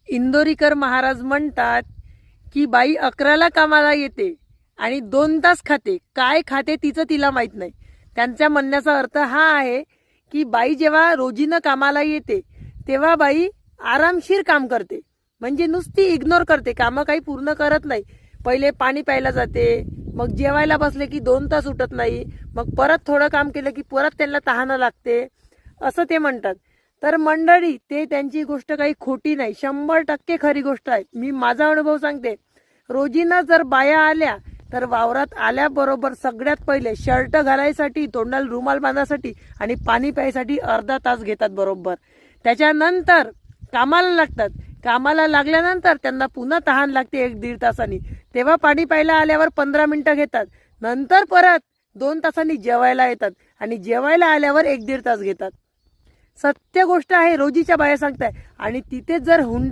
इंदोरीकर महाराज म्हणतात की बाई 11ला कामाला येते आणि 2 तास खाते. काय खाते तिचं तिला माहित नाही. त्यांच्या म्हणण्याचा अर्थ हा आहे की बाई जेव्हा रोजीनं कामाला येते तेव्हा बाई आरामशीर काम करते, म्हणजे नुसती इग्नोर करते, कामं काही पूर्ण करत नाही. पहिले पाणी प्यायला जाते, मग जेवायला बसले की 2 तास उठत नाही, मग परत थोडं काम केलं की परत त्यांना तहानं लागते, असं ते म्हणतात. तर मंडळी, ते त्यांची गोष्ट काही खोटी नाही, 100% खरी गोष्ट आहे. मी माझा अनुभव सांगते. रोजीनं जर बाया आल्या तर वावरात आल्याबरोबर सगळ्यात पहिले शर्ट घालायसाठी, तोंडाला रुमाल बांधायसाठी आणि पाणी प्यायसाठी अर्धा तास घेतात बरोबर. त्याच्यानंतर कामाला लागतात. कामाला लागल्यानंतर त्यांना पुन्हा तहान लागते 1-1.5 तासांनी, तेव्हा पाणी प्यायला आल्यावर 15 मिनिटं घेतात. नंतर परत 2 तासांनी जेवायला येतात आणि जेवायला आल्यावर 1-1.5 तास घेतात. सत्य गोष्ट आहे, रोजीच्या बाया सांगताय. आणि तिथे जर हुंड्या